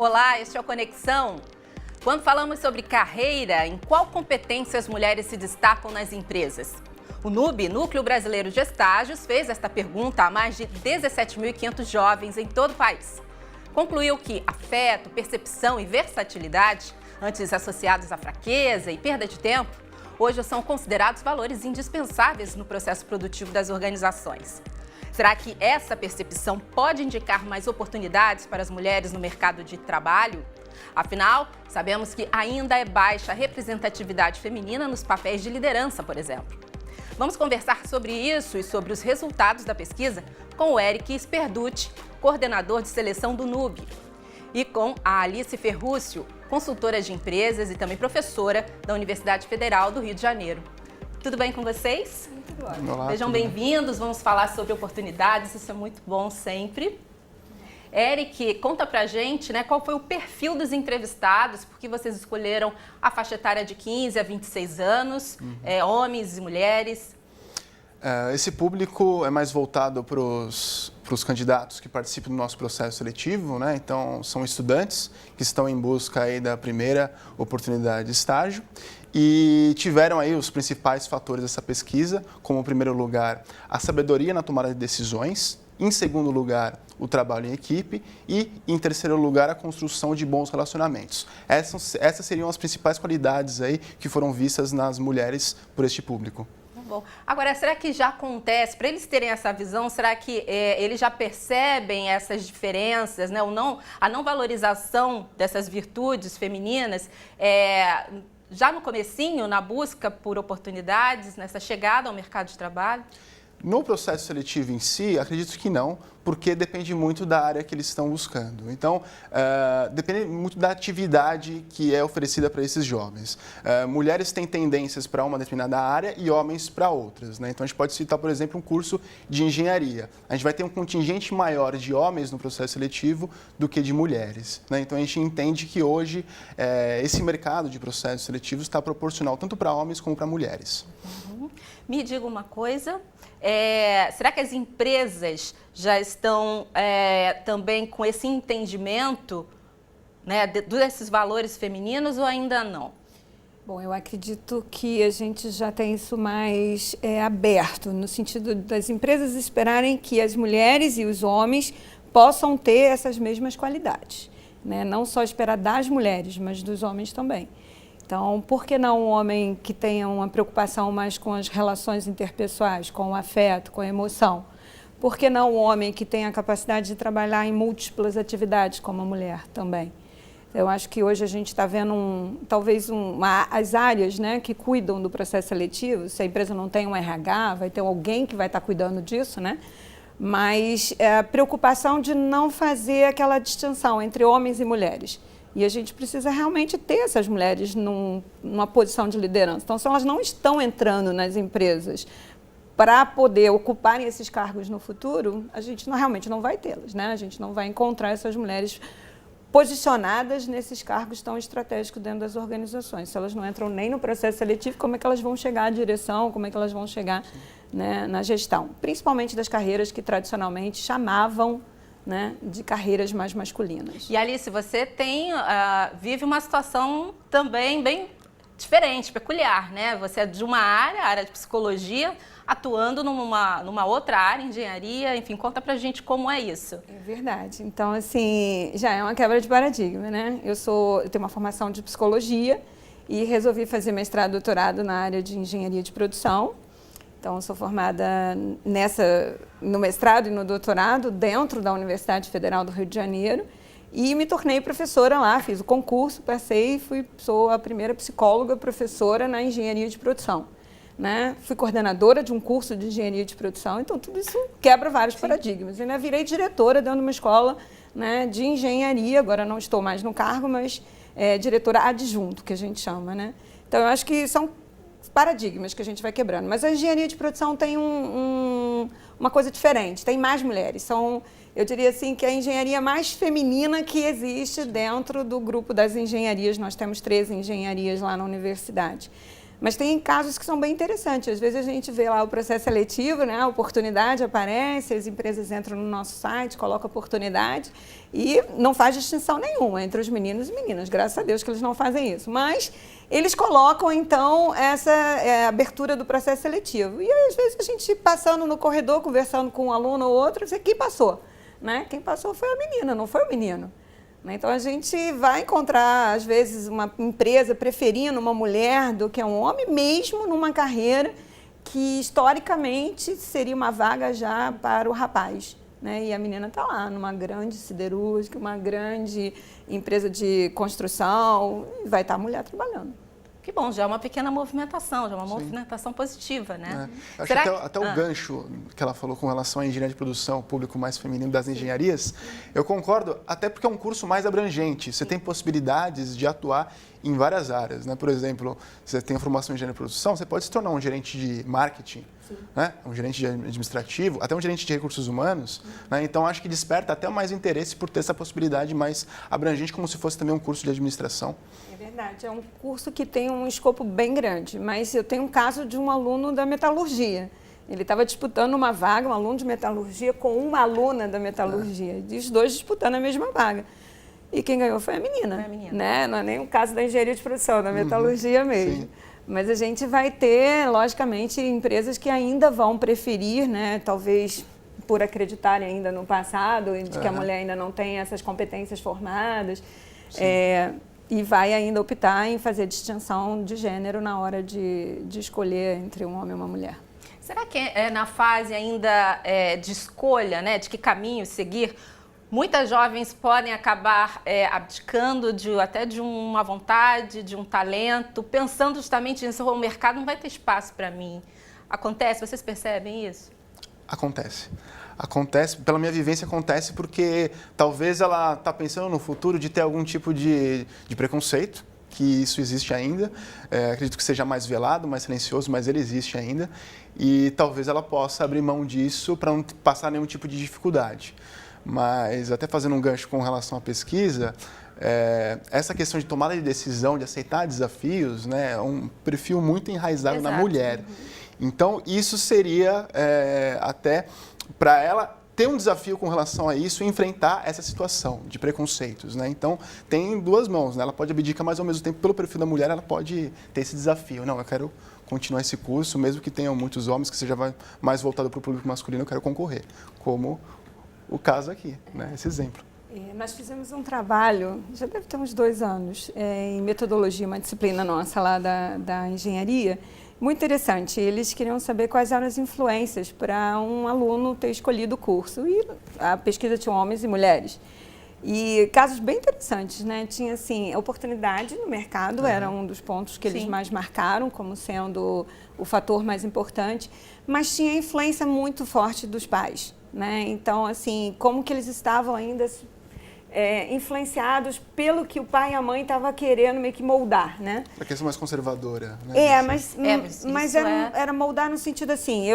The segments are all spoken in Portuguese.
Olá, este é o Conexão. Quando falamos sobre carreira, em qual competência as mulheres se destacam nas empresas? O NUB, Núcleo Brasileiro de Estágios, fez esta pergunta a mais de 17.500 jovens em todo o país. Concluiu que afeto, percepção e versatilidade, antes associados à fraqueza e perda de tempo, hoje são considerados valores indispensáveis no processo produtivo das organizações. Será que essa percepção pode indicar mais oportunidades para as mulheres no mercado de trabalho? Afinal, sabemos que ainda é baixa a representatividade feminina nos papéis de liderança, por exemplo. Vamos conversar sobre isso e sobre os resultados da pesquisa com o Eric Sperducci, coordenador de seleção do NUB, e com a Alice Ferrúcio, consultora de empresas e também professora da Universidade Federal do Rio de Janeiro. Tudo bem com vocês? Muito bom. Olá, sejam bem-vindos, vamos falar sobre oportunidades, isso é muito bom sempre. Eric, conta pra gente, qual foi o perfil dos entrevistados, porque vocês escolheram a faixa etária de 15 a 26 anos, homens e mulheres. Esse público é mais voltado para os candidatos que participam do nosso processo seletivo, né? Então, são estudantes que estão em busca aí da primeira oportunidade de estágio e tiveram aí os principais fatores dessa pesquisa, como, em primeiro lugar, a sabedoria na tomada de decisões, em segundo lugar, o trabalho em equipe e, em terceiro lugar, a construção de bons relacionamentos. Essas seriam as principais qualidades aí que foram vistas nas mulheres por este público. Bom, agora, será que já acontece, para eles terem essa visão, será que eles já percebem essas diferenças, a não valorização dessas virtudes femininas, já no comecinho, na busca por oportunidades, nessa chegada ao mercado de trabalho? No processo seletivo em si, acredito que não, porque depende muito da área que eles estão buscando. Então, depende muito da atividade que é oferecida para esses jovens. Mulheres têm tendências para uma determinada área e homens para outras, né? Então, a gente pode citar, por exemplo, um curso de engenharia. A gente vai ter um contingente maior de homens no processo seletivo do que de mulheres, né? Então, a gente entende que hoje esse mercado de processos seletivos está proporcional tanto para homens como para mulheres. Me diga uma coisa, será que as empresas já estão também com esse entendimento, desses valores femininos ou ainda não? Bom, eu acredito que a gente já tem isso mais aberto, no sentido das empresas esperarem que as mulheres e os homens possam ter essas mesmas qualidades, né? Não só esperar das mulheres, mas dos homens também. Então, por que não um homem que tenha uma preocupação mais com as relações interpessoais, com o afeto, com a emoção? Por que não um homem que tenha a capacidade de trabalhar em múltiplas atividades, como a mulher também? Eu acho que hoje a gente está vendo, as áreas, que cuidam do processo seletivo. Se a empresa não tem um RH, vai ter alguém que vai estar cuidando disso, né? Mas a preocupação de não fazer aquela distinção entre homens e mulheres. E a gente precisa realmente ter essas mulheres numa posição de liderança. Então, se elas não estão entrando nas empresas para poder ocuparem esses cargos no futuro, a gente realmente não vai tê-las, né? A gente não vai encontrar essas mulheres posicionadas nesses cargos tão estratégicos dentro das organizações. Se elas não entram nem no processo seletivo, como é que elas vão chegar à direção, como é que elas vão chegar, na gestão? Principalmente das carreiras que tradicionalmente chamavam, de carreiras mais masculinas. E Alice, você vive uma situação também bem diferente, peculiar, né? Você é de uma área de psicologia, atuando numa outra área, engenharia, enfim, conta pra gente como é isso. É verdade. Então, assim, já é uma quebra de paradigma, né? Eu tenho uma formação de psicologia e resolvi fazer mestrado e doutorado na área de engenharia de produção. Então, eu sou formada no mestrado e no doutorado dentro da Universidade Federal do Rio de Janeiro e me tornei professora lá, fiz o concurso, passei e sou a primeira psicóloga professora na engenharia de produção, né? Fui coordenadora de um curso de engenharia de produção, então tudo isso quebra vários paradigmas. Eu ainda virei diretora dentro de uma escola, de engenharia, agora não estou mais no cargo, mas diretora adjunto, que a gente chama, né? Então, eu acho que são paradigmas que a gente vai quebrando. Mas a engenharia de produção tem uma coisa diferente, tem mais mulheres. Eu diria assim que é a engenharia mais feminina que existe dentro do grupo das engenharias. Nós temos 13 engenharias lá na universidade. Mas tem casos que são bem interessantes. Às vezes a gente vê lá o processo seletivo, né? A oportunidade aparece, as empresas entram no nosso site, colocam oportunidade e não faz distinção nenhuma entre os meninos e meninas. Graças a Deus que eles não fazem isso. Mas eles colocam, então, essa abertura do processo seletivo. E aí, às vezes a gente passando no corredor, conversando com um aluno ou outro, você, quem passou? Né? Quem passou foi a menina, não foi o menino. Então, a gente vai encontrar, às vezes, uma empresa preferindo uma mulher do que um homem, mesmo numa carreira que, historicamente, seria uma vaga já para o rapaz. Né? E a menina está lá, numa grande siderúrgica, uma grande empresa de construção, e vai estar a mulher trabalhando. Que bom, já é uma pequena movimentação, já é uma movimentação positiva, né? Acho que até o gancho que ela falou com relação à engenharia de produção, o público mais feminino das engenharias, eu concordo, até porque é um curso mais abrangente, você tem possibilidades de atuar em várias áreas, né? Por exemplo, você tem a formação em engenharia de produção, você pode se tornar um gerente de marketing, né? Um gerente de administrativo, até um gerente de recursos humanos, né? Então acho que desperta até mais interesse por ter essa possibilidade mais abrangente, como se fosse também um curso de administração. É verdade, é um curso que tem um escopo bem grande, mas eu tenho um caso de um aluno da metalurgia. Ele estava disputando uma vaga, um aluno de metalurgia com uma aluna da metalurgia, e os dois disputando a mesma vaga. E quem ganhou foi a menina, né? Não é nem o caso da engenharia de produção, da metalurgia mesmo. Sim. Mas a gente vai ter, logicamente, empresas que ainda vão preferir, né? Talvez por acreditarem ainda no passado, de que a mulher ainda não tem essas competências formadas, e vai ainda optar em fazer distinção de gênero na hora de escolher entre um homem e uma mulher. Será que na fase ainda de escolha, né, de que caminho seguir, muitas jovens podem acabar abdicando até de uma vontade, de um talento, pensando justamente nisso, o mercado não vai ter espaço para mim. Acontece? Vocês percebem isso? Acontece. Acontece, pela minha vivência, acontece porque talvez ela está pensando no futuro de ter algum tipo de preconceito, que isso existe ainda. Acredito que seja mais velado, mais silencioso, mas ele existe ainda. E talvez ela possa abrir mão disso para não passar nenhum tipo de dificuldade. Mas, até fazendo um gancho com relação à pesquisa, essa questão de tomada de decisão, de aceitar desafios, né, é um perfil muito enraizado na mulher. Então, isso seria até para ela ter um desafio com relação a isso e enfrentar essa situação de preconceitos, né? Então, tem duas mãos, né? Ela pode abdicar, mas ao mesmo tempo, pelo perfil da mulher, ela pode ter esse desafio. Não, eu quero continuar esse curso, mesmo que tenham muitos homens, que seja mais voltado para o público masculino, eu quero concorrer, como o caso aqui, né? Esse exemplo. Nós fizemos um trabalho, já deve ter uns 2 anos, em metodologia, uma disciplina nossa lá da engenharia, muito interessante. Eles queriam saber quais eram as influências para um aluno ter escolhido o curso. E a pesquisa tinha homens e mulheres. E casos bem interessantes, né? Tinha, assim, oportunidade no mercado, era um dos pontos que eles mais marcaram como sendo o fator mais importante, mas tinha influência muito forte dos pais, né? Então, assim, como que eles estavam ainda influenciados pelo que o pai e a mãe estavam querendo meio que moldar, né? A questão mais conservadora, né? Mas era moldar no sentido assim,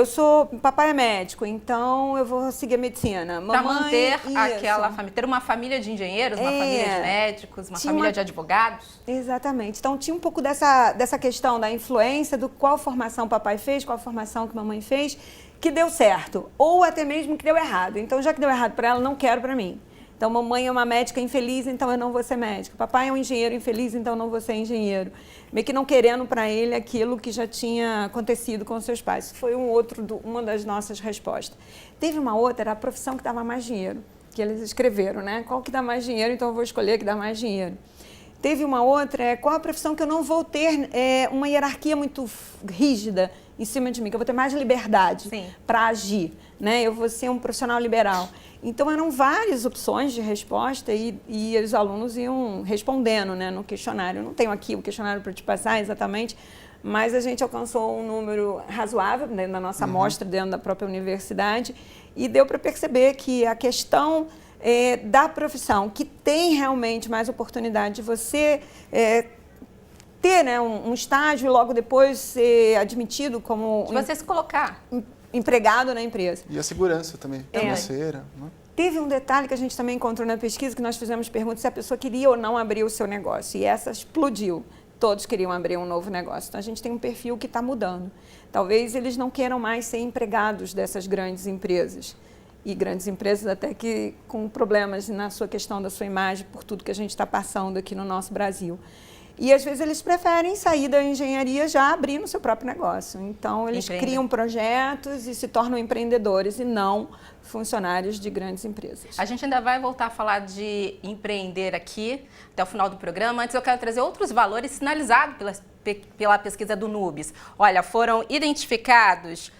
papai é médico, então eu vou seguir a medicina. Para manter aquela família, ter uma família de engenheiros, uma família de médicos, uma família de advogados. Exatamente. Então tinha um pouco dessa questão da influência, do qual formação o papai fez, qual formação que a mamãe fez, que deu certo, ou até mesmo que deu errado. Então, já que deu errado para ela, não quero para mim. Então, mamãe é uma médica infeliz, então eu não vou ser médica. Papai é um engenheiro infeliz, então eu não vou ser engenheiro. Meio que não querendo para ele aquilo que já tinha acontecido com seus pais. Isso foi uma das nossas respostas. Teve uma outra, era a profissão que dava mais dinheiro, que eles escreveram, né? Qual que dá mais dinheiro, então eu vou escolher a que dá mais dinheiro. Teve uma outra, qual a profissão que eu não vou ter uma hierarquia muito rígida em cima de mim, que eu vou ter mais liberdade para agir, né? Eu vou ser um profissional liberal. Então, eram várias opções de resposta e os alunos iam respondendo, né, no questionário. Eu não tenho aqui o questionário para te passar exatamente, mas a gente alcançou um número razoável, né, na nossa amostra dentro da própria universidade e deu para perceber que a questão da profissão, que tem realmente mais oportunidade de você ter, né, um estágio e logo depois ser admitido como... De você se colocar. Empregado na empresa. E a segurança também, financeira. Né? Teve um detalhe que a gente também encontrou na pesquisa, que nós fizemos perguntas se a pessoa queria ou não abrir o seu negócio. E essa explodiu. todos queriam abrir um novo negócio. Então, a gente tem um perfil que está mudando. Talvez eles não queiram mais ser empregados dessas grandes empresas. E grandes empresas até que com problemas na sua questão da sua imagem, por tudo que a gente está passando aqui no nosso Brasil. E, às vezes, eles preferem sair da engenharia já abrindo o seu próprio negócio. Então, eles criam projetos e se tornam empreendedores e não funcionários de grandes empresas. A gente ainda vai voltar a falar de empreender aqui até o final do programa. Antes, eu quero trazer outros valores sinalizados pela pesquisa do Nubis. Olha, foram identificados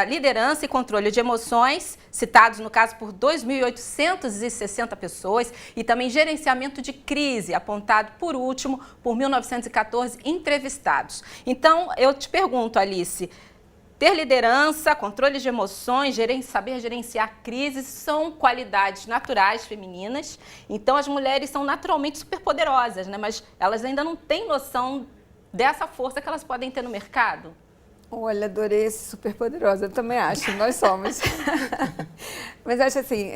liderança e controle de emoções, citados no caso por 2.860 pessoas, e também gerenciamento de crise, apontado por último por 1.914 entrevistados. Então, eu te pergunto, Alice, ter liderança, controle de emoções, saber gerenciar crises são qualidades naturais femininas. Então, as mulheres são naturalmente superpoderosas, né? Mas elas ainda não têm noção dessa força que elas podem ter no mercado. Olha, adorei esse superpoderosa, eu também acho, nós somos. Mas acho assim,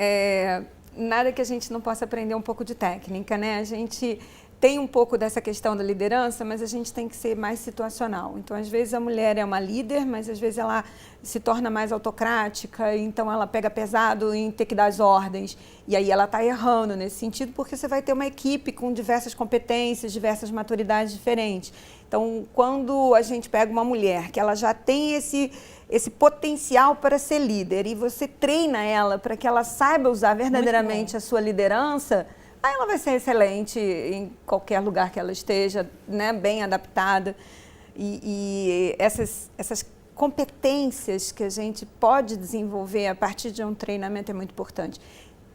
nada que a gente não possa aprender um pouco de técnica, né? A gente tem um pouco dessa questão da liderança, mas a gente tem que ser mais situacional. Então, às vezes a mulher é uma líder, mas às vezes ela se torna mais autocrática, então ela pega pesado em ter que dar as ordens. E aí ela está errando nesse sentido, porque você vai ter uma equipe com diversas competências, diversas maturidades diferentes. Então, quando a gente pega uma mulher que ela já tem esse potencial para ser líder e você treina ela para que ela saiba usar verdadeiramente a sua liderança, aí ela vai ser excelente em qualquer lugar que ela esteja, né, bem adaptada. E essas competências que a gente pode desenvolver a partir de um treinamento é muito importante.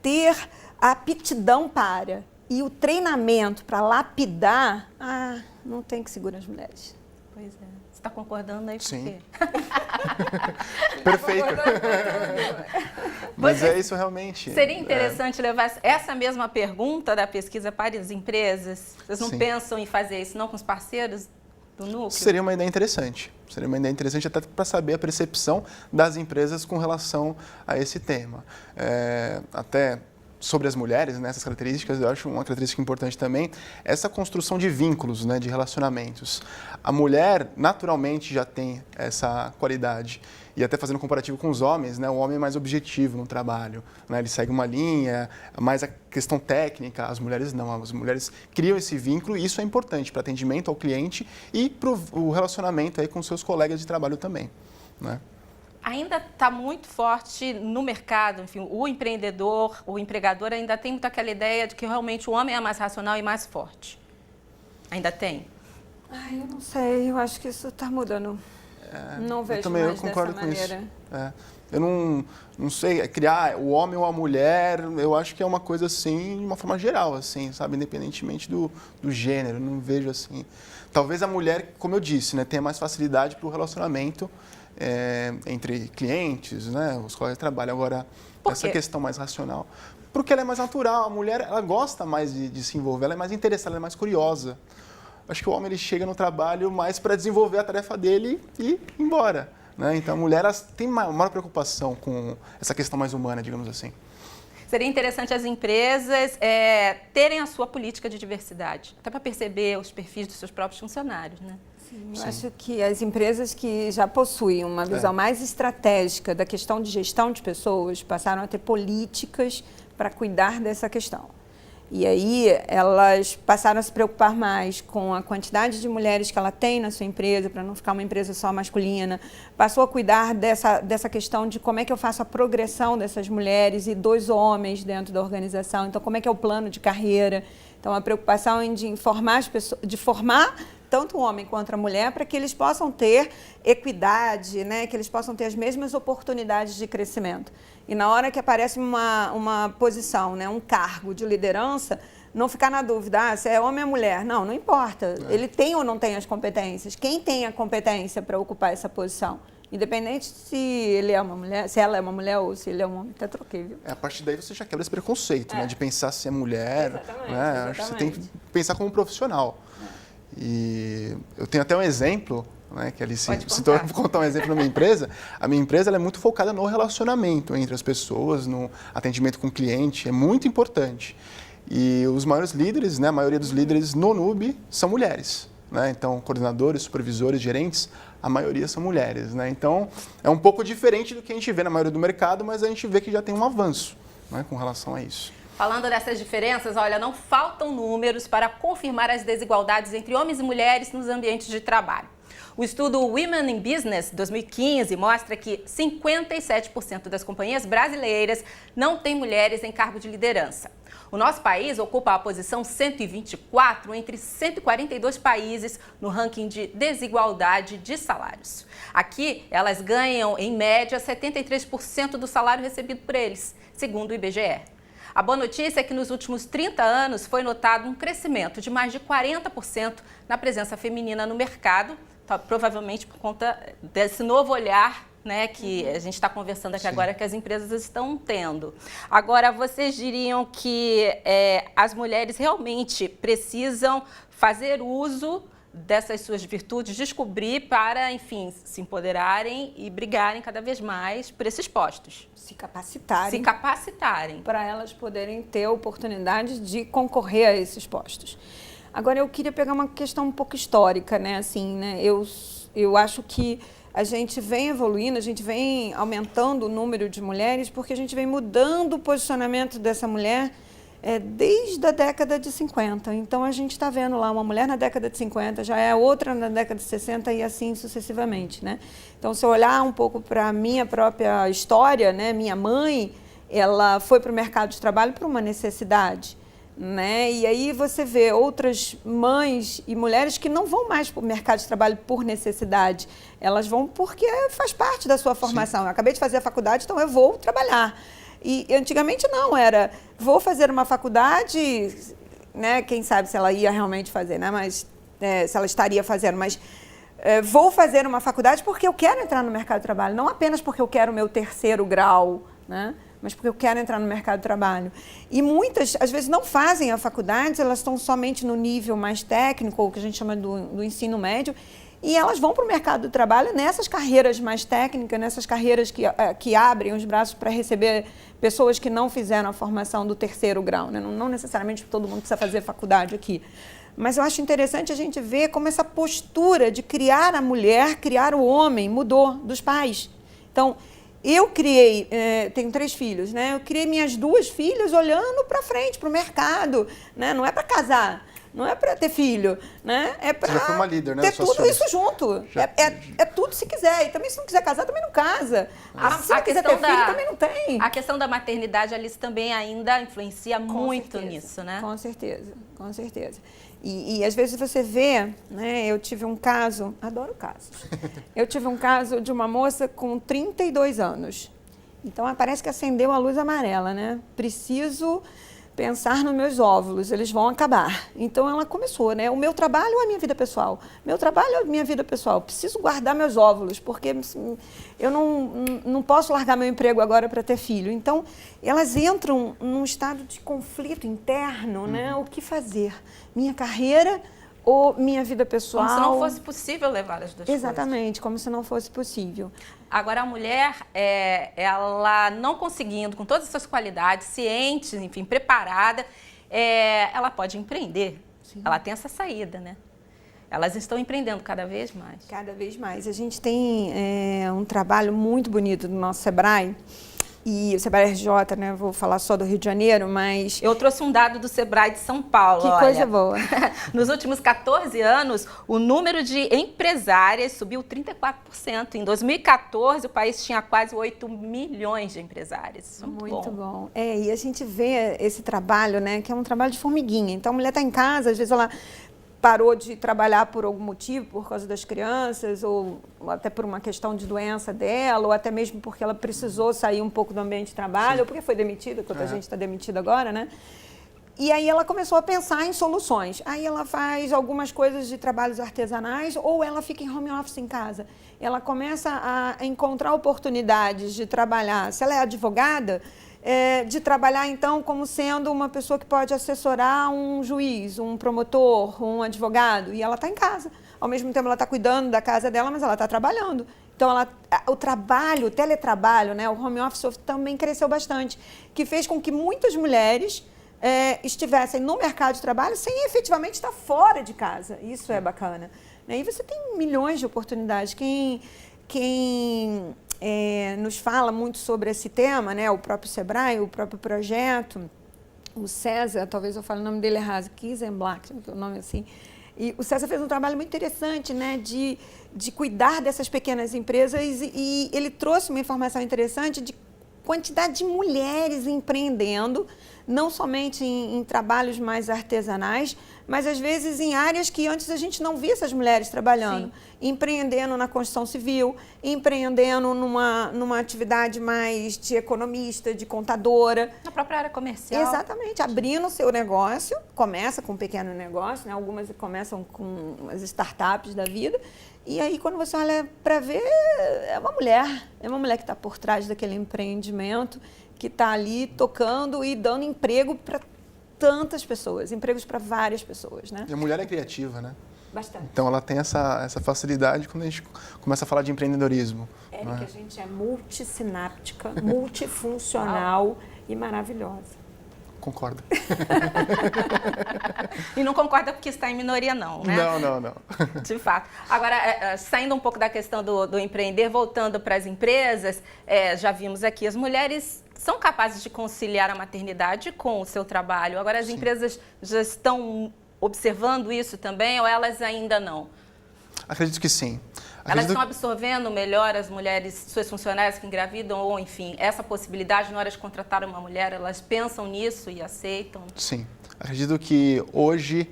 Ter a aptidão para e o treinamento para lapidar, não tem que segurar as mulheres. Pois é. Você está concordando aí? Sim. Perfeito. Mas é isso realmente. Seria interessante levar essa mesma pergunta da pesquisa para as empresas? Vocês não pensam em fazer isso não com os parceiros do núcleo? Seria uma ideia interessante. Seria uma ideia interessante até para saber a percepção das empresas com relação a esse tema. Até sobre as mulheres, né, essas características, eu acho uma característica importante também, essa construção de vínculos, né, de relacionamentos. A mulher, naturalmente, já tem essa qualidade. E até fazendo um comparativo com os homens, né, o homem é mais objetivo no trabalho, né, ele segue uma linha, mais a questão técnica, as mulheres não. As mulheres criam esse vínculo e isso é importante para atendimento ao cliente e para o relacionamento aí com seus colegas de trabalho também, né? Ainda está muito forte no mercado, enfim, o empreendedor, o empregador ainda tem muito aquela ideia de que realmente o homem é mais racional e mais forte. Ainda tem? Eu não sei, eu acho que isso está mudando. Não vejo mais dessa maneira. Eu não sei, criar o homem ou a mulher, eu acho que é uma coisa assim, de uma forma geral, assim, sabe, independentemente do gênero, não vejo assim. Talvez a mulher, como eu disse, né, tenha mais facilidade para o relacionamento entre clientes, né, os colegas de trabalho. Agora, essa questão mais racional, porque ela é mais natural, a mulher ela gosta mais de se envolver, ela é mais interessada, ela é mais curiosa. Acho que o homem ele chega no trabalho mais para desenvolver a tarefa dele e ir embora, né? Então a mulher tem maior preocupação com essa questão mais humana, digamos assim. Seria interessante as empresas terem a sua política de diversidade, até para perceber os perfis dos seus próprios funcionários, né? Sim, eu acho que as empresas que já possuem uma visão mais estratégica da questão de gestão de pessoas passaram a ter políticas para cuidar dessa questão. E aí elas passaram a se preocupar mais com a quantidade de mulheres que ela tem na sua empresa, para não ficar uma empresa só masculina. Passou a cuidar dessa questão de como é que eu faço a progressão dessas mulheres e dos homens dentro da organização. Então, como é que é o plano de carreira. Então, a preocupação em de informar as pessoas, de formar tanto o homem quanto a mulher para que eles possam ter equidade, né? Que eles possam ter as mesmas oportunidades de crescimento. E na hora que aparece uma posição, né? Um cargo de liderança, não ficar na dúvida, se é homem ou mulher. Não importa. Ele tem ou não tem as competências. Quem tem a competência para ocupar essa posição? Independente se ele é uma mulher, se ela é uma mulher ou se ele é um homem, até troquei, viu? A partir daí você já quebra esse preconceito, né? De pensar se é mulher. Exatamente, né? exatamente. Acho que você tem que pensar como profissional. E eu tenho até um exemplo, né, que ali citou, vou contar um exemplo da minha empresa. A minha empresa ela é muito focada no relacionamento entre as pessoas, no atendimento com o cliente, é muito importante. E os maiores líderes, né, a maioria dos líderes no NUB são mulheres. né? Então, coordenadores, supervisores, gerentes, a maioria são mulheres, né? Então, é um pouco diferente do que a gente vê na maioria do mercado, mas a gente vê que já tem um avanço, né, com relação a isso. Falando dessas diferenças, olha, não faltam números para confirmar as desigualdades entre homens e mulheres nos ambientes de trabalho. O estudo Women in Business 2015 mostra que 57% das companhias brasileiras não têm mulheres em cargo de liderança. O nosso país ocupa a posição 124 entre 142 países no ranking de desigualdade de salários. Aqui, elas ganham, em média, 73% do salário recebido por eles, segundo o IBGE. A boa notícia é que nos últimos 30 anos foi notado um crescimento de mais de 40% na presença feminina no mercado, provavelmente por conta desse novo olhar, né, que a gente está conversando aqui agora, que as empresas estão tendo. Agora, vocês diriam que as mulheres realmente precisam fazer uso dessas suas virtudes, descobrir para, enfim, se empoderarem e brigarem cada vez mais por esses postos. Se capacitarem. Se capacitarem. Para elas poderem ter oportunidade de concorrer a esses postos. Agora, eu queria pegar uma questão um pouco histórica, né? Assim, né? Eu acho que a gente vem evoluindo, a gente vem aumentando o número de mulheres porque a gente vem mudando o posicionamento dessa mulher desde a década de 50. Então, a gente está vendo lá uma mulher na década de 50, já é outra na década de 60 e assim sucessivamente, né? Então, se eu olhar um pouco para a minha própria história, né? Minha mãe, ela foi para o mercado de trabalho por uma necessidade, né? E aí você vê outras mães e mulheres que não vão mais para o mercado de trabalho por necessidade, elas vão porque faz parte da sua formação. Eu acabei de fazer a faculdade, então eu vou trabalhar. E antigamente não, era vou fazer uma faculdade, né? Quem sabe se ela ia realmente fazer, né? Mas se ela estaria fazendo, mas vou fazer uma faculdade porque eu quero entrar no mercado de trabalho, não apenas porque eu quero o meu 3º grau, né? Mas porque eu quero entrar no mercado de trabalho. E muitas, às vezes, não fazem a faculdade, elas estão somente no nível mais técnico, ou que a gente chama do ensino médio, e elas vão para o mercado do trabalho nessas carreiras mais técnicas, nessas carreiras que abrem os braços para receber pessoas que não fizeram a formação do 3º grau, né? Não necessariamente todo mundo precisa fazer faculdade aqui. Mas eu acho interessante a gente ver como essa postura de criar a mulher, criar o homem, mudou dos pais. Então, eu criei, tenho 3 filhos, né? Eu criei minhas 2 filhas olhando para frente, para o mercado, né? Não é para casar, não é para ter filho, né? É para já foi uma líder, né? ter tudo isso junto. É tudo se quiser. E também se não quiser casar, também não casa. Se não quiser ter filho, também não tem. A questão da maternidade, Alice, também ainda influencia muito nisso, né? Com certeza, com certeza. E às vezes você vê, né? Eu tive um caso, adoro casos. Eu tive um caso de uma moça com 32 anos. Então parece que acendeu a luz amarela, né? Preciso pensar nos meus óvulos, eles vão acabar. Então ela começou, né? O meu trabalho é a minha vida pessoal. Meu trabalho é a minha vida pessoal. Preciso guardar meus óvulos, porque eu não posso largar meu emprego agora para ter filho. Então elas entram num estado de conflito interno, né? O que fazer? Minha carreira ou minha vida pessoal? Como se não fosse possível levar as duas coisas. Exatamente, como se não fosse possível. Agora, a mulher, ela não conseguindo, com todas essas qualidades, ciente, enfim, preparada, ela pode empreender. Sim. Ela tem essa saída, né? Elas estão empreendendo cada vez mais. Cada vez mais. A gente tem um trabalho muito bonito do nosso Sebrae. E o Sebrae RJ, né? Vou falar só do Rio de Janeiro, mas... Eu trouxe um dado do Sebrae de São Paulo, Que coisa boa. Nos últimos 14 anos, o número de empresárias subiu 34%. Em 2014, o país tinha quase 8 milhões de empresárias. Muito bom. E a gente vê esse trabalho, né? Que é um trabalho de formiguinha. Então, a mulher está em casa, às vezes ela parou de trabalhar por algum motivo, por causa das crianças, ou até por uma questão de doença dela, ou até mesmo porque ela precisou sair um pouco do ambiente de trabalho, ou porque foi demitida, enquanto a gente está demitida agora, né? E aí ela começou a pensar em soluções. Aí ela faz algumas coisas de trabalhos artesanais, ou ela fica em home office em casa. Ela começa a encontrar oportunidades de trabalhar. Se ela é advogada, de trabalhar, então, como sendo uma pessoa que pode assessorar um juiz, um promotor, um advogado, e ela está em casa. Ao mesmo tempo, ela está cuidando da casa dela, mas ela está trabalhando. Então, o trabalho, o teletrabalho, né, o home office também cresceu bastante, que fez com que muitas mulheres estivessem no mercado de trabalho sem efetivamente estar fora de casa. Isso é bacana. E você tem milhões de oportunidades. Quem nos fala muito sobre esse tema, né? O próprio Sebrae, o próprio projeto, o César, talvez eu fale o nome dele errado, Kizenblatt, o nome assim. E o César fez um trabalho muito interessante, né, de cuidar dessas pequenas empresas e ele trouxe uma informação interessante de quantidade de mulheres empreendendo, não somente em trabalhos mais artesanais, mas às vezes em áreas que antes a gente não via essas mulheres trabalhando. Sim. Empreendendo na construção civil, empreendendo numa atividade mais de economista, de contadora. Na própria área comercial. Exatamente, abrindo o seu negócio, começa com um pequeno negócio, né? Algumas começam com as startups da vida. E aí, quando você olha para ver, é uma mulher que está por trás daquele empreendimento, que está ali tocando e dando emprego para tantas pessoas, empregos para várias pessoas, né? E a mulher é criativa, né? Bastante. Então, ela tem essa facilidade quando a gente começa a falar de empreendedorismo. Érica, a gente é multissináptica, multifuncional e maravilhosa. Concordo. E não concorda porque está em minoria, não, né? Não. De fato. Agora, saindo um pouco da questão do empreender, voltando para as empresas, já vimos aqui, as mulheres são capazes de conciliar a maternidade com o seu trabalho. Agora, as empresas já estão observando isso também ou elas ainda não? Acredito que sim. Elas estão absorvendo melhor as mulheres, suas funcionárias que engravidam ou, enfim, essa possibilidade na hora de contratar uma mulher, elas pensam nisso e aceitam? Sim. Acredito que hoje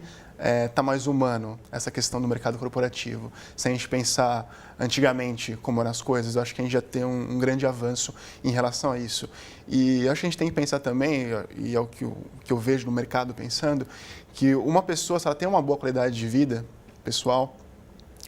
está mais humano essa questão do mercado corporativo. Se a gente pensar antigamente como eram as coisas, eu acho que a gente já tem um grande avanço em relação a isso. E eu acho que a gente tem que pensar também, e é o que eu vejo no mercado pensando, que uma pessoa, se ela tem uma boa qualidade de vida pessoal,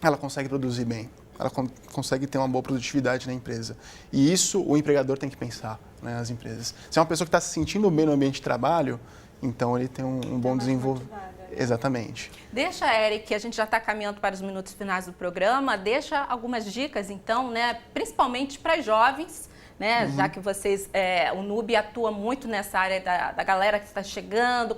ela consegue produzir bem, ela consegue ter uma boa produtividade na empresa. E isso o empregador tem que pensar, né, nas empresas. Se é uma pessoa que está se sentindo bem no ambiente de trabalho, então ele tem um bom desenvolvimento. Exatamente. Deixa, Eric, a gente já está caminhando para os minutos finais do programa, deixa algumas dicas, então, né, principalmente para os jovens, né, já que vocês, o NUB atua muito nessa área da galera que está chegando,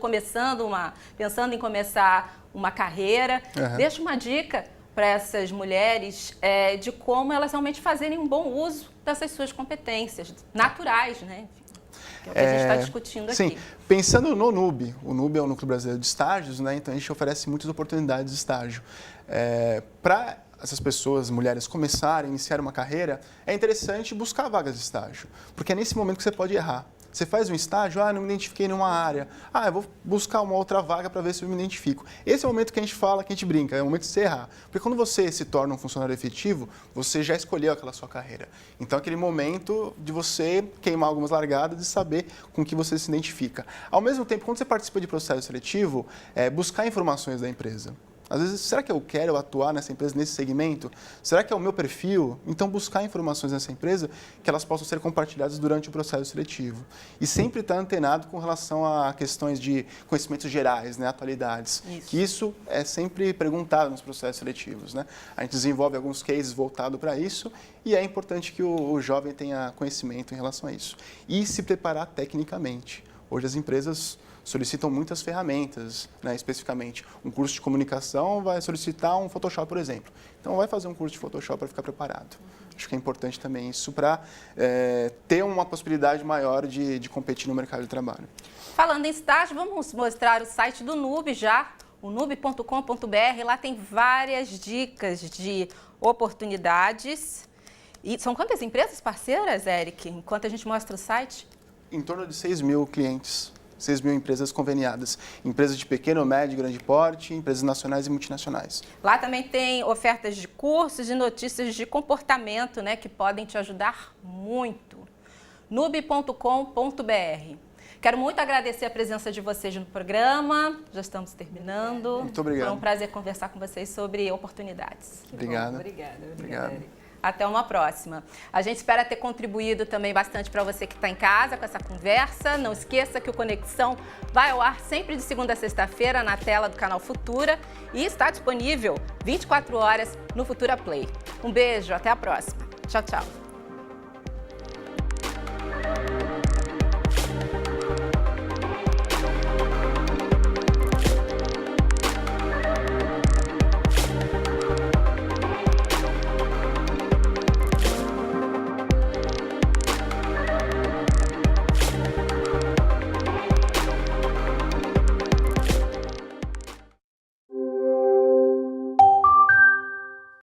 pensando em começar uma carreira. Deixa uma dica para essas mulheres de como elas realmente fazerem um bom uso dessas suas competências naturais, né? Que é o que a gente está discutindo sim. aqui. Pensando no NUB, o NUB é o Núcleo Brasileiro de Estágios, né? Então a gente oferece muitas oportunidades de estágio. Para essas pessoas, mulheres, começarem, iniciar uma carreira, é interessante buscar vagas de estágio, porque é nesse momento que você pode errar. Você faz um estágio, não me identifiquei numa área. Eu vou buscar uma outra vaga para ver se eu me identifico. Esse é o momento que a gente fala, que a gente brinca, é o momento de você errar. Porque quando você se torna um funcionário efetivo, você já escolheu aquela sua carreira. Então, é aquele momento de você queimar algumas largadas e saber com que você se identifica. Ao mesmo tempo, quando você participa de processo seletivo, buscar informações da empresa. Às vezes, será que eu quero atuar nessa empresa, nesse segmento? Será que é o meu perfil? Então, buscar informações nessa empresa que elas possam ser compartilhadas durante o processo seletivo. E sempre estar antenado com relação a questões de conhecimentos gerais, né, atualidades. Que isso é sempre perguntado nos processos seletivos, né? A gente desenvolve alguns cases voltados para isso e é importante que o jovem tenha conhecimento em relação a isso. E se preparar tecnicamente. Hoje as empresas solicitam muitas ferramentas, né, especificamente. Um curso de comunicação vai solicitar um Photoshop, por exemplo. Então, vai fazer um curso de Photoshop para ficar preparado. Acho que é importante também isso para ter uma possibilidade maior de competir no mercado de trabalho. Falando em estágio, vamos mostrar o site do NUB já, o nub.com.br. Lá tem várias dicas de oportunidades. E são quantas empresas parceiras, Eric, enquanto a gente mostra o site? Em torno de 6 mil clientes. 6 mil empresas conveniadas. Empresas de pequeno, médio e grande porte, empresas nacionais e multinacionais. Lá também tem ofertas de cursos e notícias de comportamento, né, que podem te ajudar muito. nub.com.br. Quero muito agradecer a presença de vocês no programa. Já estamos terminando. Muito obrigado. Foi um prazer conversar com vocês sobre oportunidades. Obrigado. Obrigada, Eric. Até uma próxima. A gente espera ter contribuído também bastante para você que está em casa com essa conversa. Não esqueça que o Conexão vai ao ar sempre de segunda a sexta-feira na tela do canal Futura e está disponível 24 horas no Futura Play. Um beijo, até a próxima. Tchau, tchau.